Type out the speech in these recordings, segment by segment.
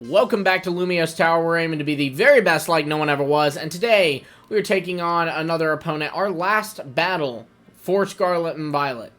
Welcome back to Lumio's Tower. We're aiming to be the very best like no one ever was, and today we are taking on another opponent, our last battle for Scarlet and Violet,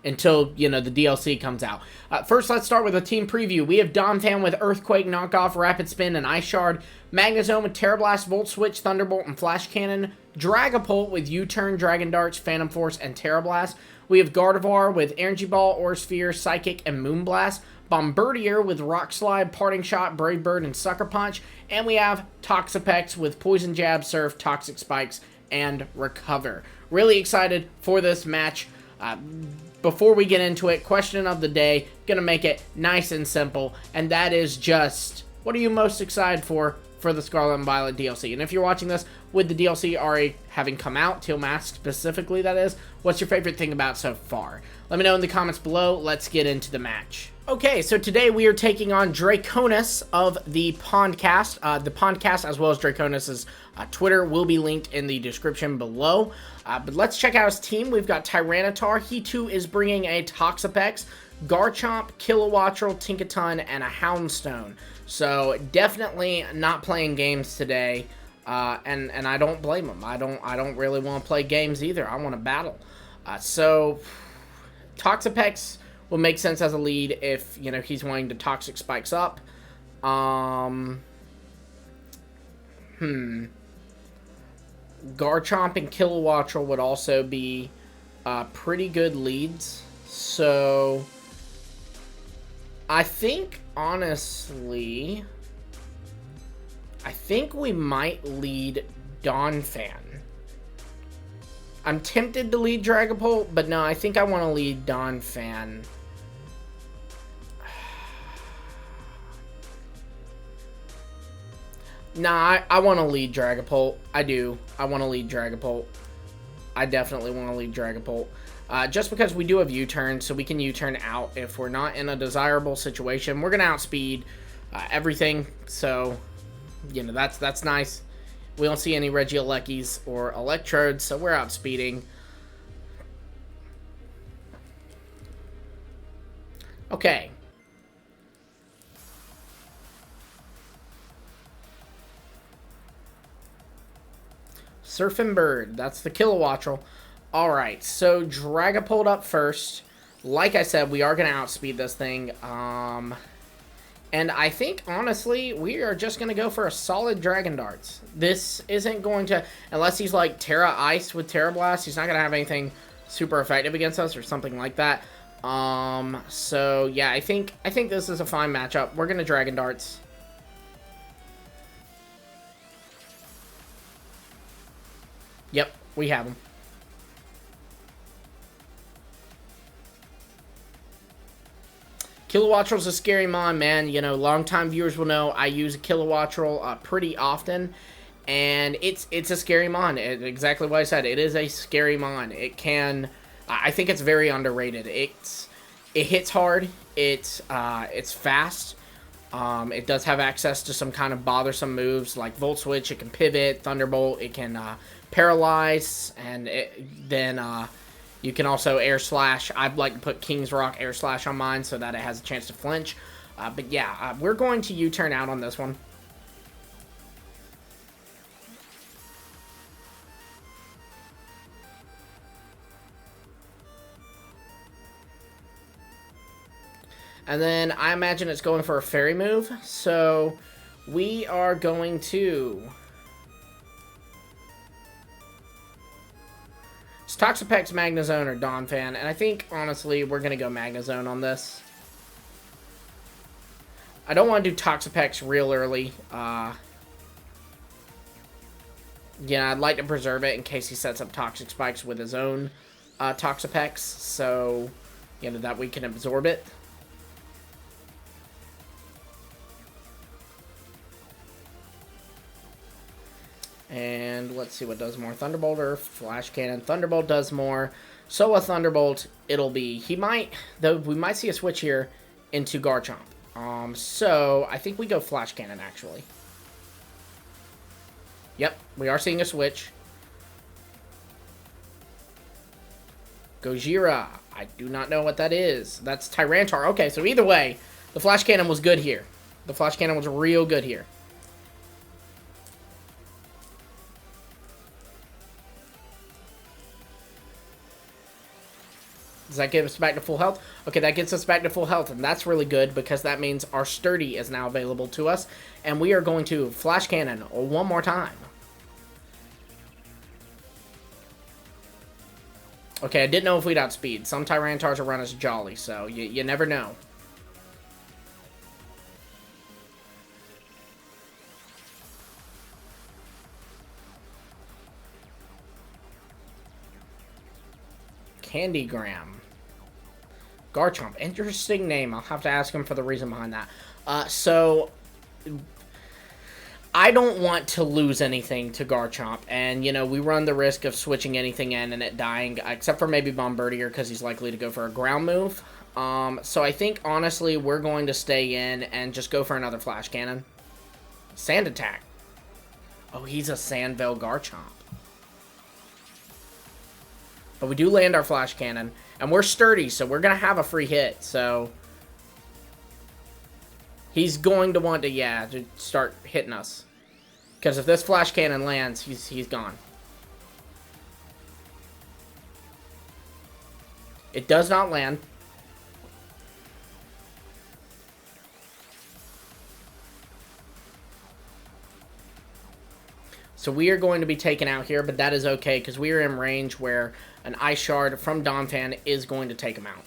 until, the DLC comes out. First, let's start with a team preview. We have Donphan with Earthquake, Knockoff, Rapid Spin, and Ice Shard, Magnezone with Terra Blast, Volt Switch, Thunderbolt, and Flash Cannon, Dragapult with U-Turn, Dragon Darts, Phantom Force, and Terra Blast. We have Gardevoir with Energy Ball, Aura Sphere, Psychic, and Moonblast, Bombardier with Rock Slide, Parting Shot, Brave Bird, and Sucker Punch, and we have Toxapex with Poison Jab, Surf, Toxic Spikes, and Recover. Really excited for this match. Before we get into it, question of the day, gonna make it nice and simple, and that is just, what are you most excited for the Scarlet and Violet DLC? And if you're watching this with the DLC already having come out, Teal Mask specifically, that is, what's your favorite thing about so far? Let me know in the comments below. Let's get into the match. Okay, so today we are taking on Draconis of the Pondcast. The Pondcast, as well as Draconis' Twitter, will be linked in the description below. But let's check out his team. We've got Tyranitar. He, too, is bringing a Toxapex, Garchomp, Kilowattrel, Tinkaton, and a Houndstone. So, definitely not playing games today. And I don't blame him. I don't really want to play games either. I want to battle. So, Toxapex will make sense as a lead if, he's wanting to Toxic Spikes up. Garchomp and Kilowattrel would also be pretty good leads. So, I think, honestly, we might lead Donphan. I'm tempted to lead Dragapult, but no, I think I want to lead Donphan. Nah, I want to lead Dragapult. I do. I want to lead Dragapult. I definitely want to lead Dragapult. Just because we do have U-turn, so we can U-turn out if we're not in a desirable situation. We're going to outspeed everything, so, that's nice. We don't see any Regioleckies or Electrodes, so we're outspeeding. Okay. Surfing Bird. That's the Kilowattrel. Alright, so Dragapult up first. Like I said, we are going to outspeed this thing. And I think, honestly, we are just going to go for a solid Dragon Darts. This isn't going to, unless he's like Terra Ice with Terra Blast, he's not going to have anything super effective against us or something like that. So, yeah, I think this is a fine matchup. We're going to Dragon Darts. Yep, we have him. Kilowattrel's a scary mon, man. Longtime viewers will know I use a Kilowattrel pretty often. And it's a scary mon. Exactly what I said. It is a scary mon. It can... I think it's very underrated. It hits hard. It's fast. It does have access to some kind of bothersome moves like Volt Switch. It can pivot, Thunderbolt. It can paralyze. And then... you can also Air Slash. I'd like to put King's Rock Air Slash on mine so that it has a chance to flinch. But yeah, we're going to U-turn out on this one. And then I imagine it's going for a Fairy move. So we are going to... It's Toxapex, Magnezone, or Donphan, and I think, honestly, we're going to go Magnezone on this. I don't want to do Toxapex real early. I'd like to preserve it in case he sets up Toxic Spikes with his own Toxapex, so, that we can absorb it. And let's see what does more. Thunderbolt or Flash Cannon. Thunderbolt does more. So a Thunderbolt, it'll be... we might see a switch here into Garchomp. So I think we go Flash Cannon, actually. Yep, we are seeing a switch. Gojira. I do not know what that is. That's Tyranitar. Okay, so either way, the Flash Cannon was good here. The flash cannon was real good here. Does that get us back to full health? Okay, that gets us back to full health, and that's really good because that means our sturdy is now available to us, and we are going to flash cannon one more time. Okay, I didn't know if we'd outspeed. Some Tyrantars will run us jolly, so you never know. Candygram. Garchomp. Interesting name. I'll have to ask him for the reason behind that. So, I don't want to lose anything to Garchomp. And, you know, we run the risk of switching anything in and it dying. Except for maybe Bombardier, because he's likely to go for a ground move. So I think, honestly, we're going to stay in and just go for another Flash Cannon. Sand Attack. Oh, he's a Sandvale Garchomp. But we do land our Flash Cannon. And we're sturdy, so we're going to have a free hit. So he's going to want to, yeah, to start hitting us. Because if this Flash Cannon lands, he's gone. It does not land. So we are going to be taken out here, but that is okay, because we are in range where an Ice Shard from Donphan is going to take him out.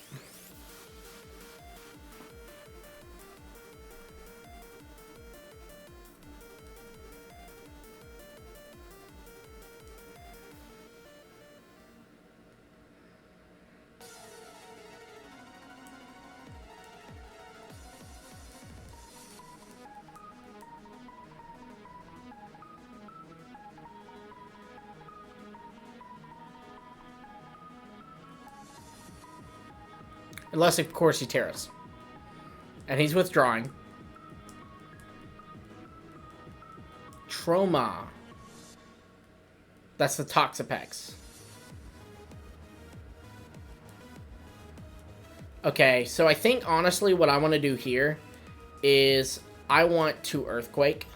Unless, of course, he tears. And he's withdrawing. Trauma. That's the Toxapex. Okay, so I think, honestly, what I want to do here is I want to Earthquake.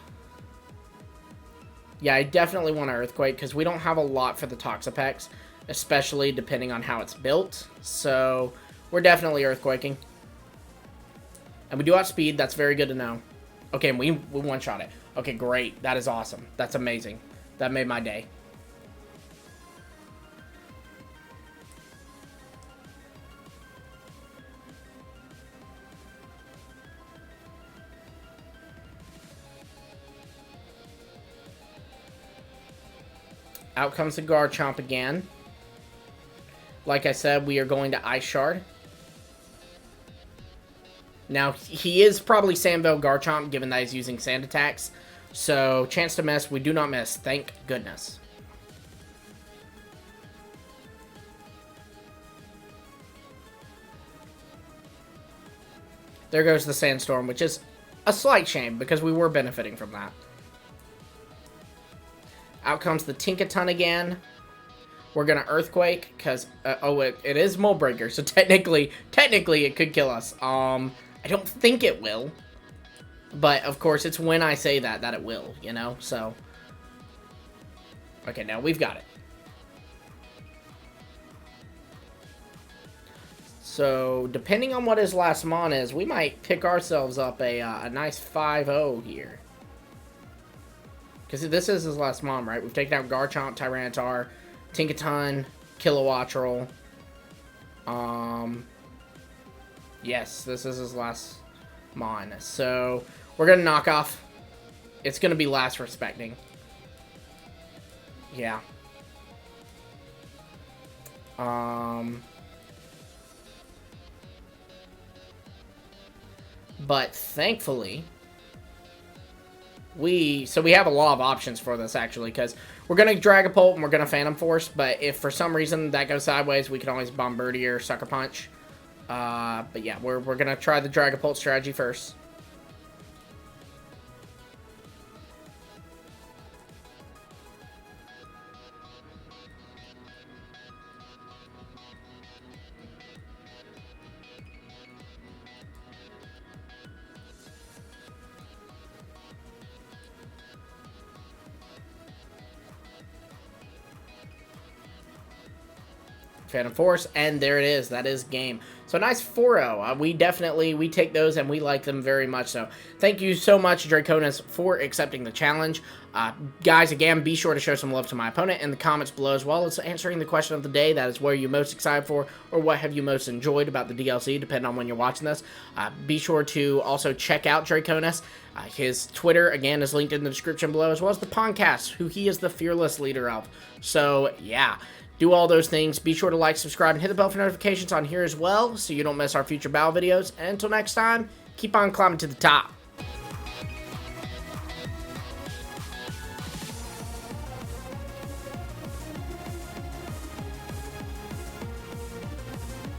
Yeah, I definitely want to Earthquake, because we don't have a lot for the Toxapex, especially depending on how it's built. So we're definitely Earthquaking. And we do outspeed. That's very good to know. Okay, and we one-shot it. Okay, great. That is awesome. That's amazing. That made my day. Out comes the Garchomp again. Like I said, we are going to Ice Shard. Now, he is probably Sandvale Garchomp, given that he's using Sand Attacks. So, chance to miss, we do not miss. Thank goodness. There goes the Sandstorm, which is a slight shame, because we were benefiting from that. Out comes the Tinkaton again. We're going to Earthquake, because, it is Mold Breaker, so technically it could kill us. I don't think it will. But, of course, it's when I say that it will, you know? So. Okay, now we've got it. So, depending on what his last mon is, we might pick ourselves up a nice 5-0 here. Because this is his last mon, right? We've taken out Garchomp, Tyranitar, Tinkaton, Kilowattrel. Yes, this is his last mon. So, we're going to knock off. It's going to be last respecting. Yeah. But thankfully, we have a lot of options for this, actually, because we're going to Dragapult and we're going to Phantom Force, but if for some reason that goes sideways, we can always Bombardier or Sucker Punch. But yeah, we're going to try the Dragapult strategy first. Phantom Force, and there it is. That is game. So nice 4-0. We take those and we like them very much. So thank you so much, Draconis, for accepting the challenge. Guys, again, be sure to show some love to my opponent in the comments below, as well as answering the question of the day. That is, what are you most excited for, or what have you most enjoyed about the DLC, depending on when you're watching this. Be sure to also check out Draconis. His Twitter, again, is linked in the description below, as well as the podcast, who he is the fearless leader of. So, yeah. Do all those things. Be sure to like, subscribe, and hit the bell for notifications on here as well, so you don't miss our future battle videos. And until next time, keep on climbing to the top.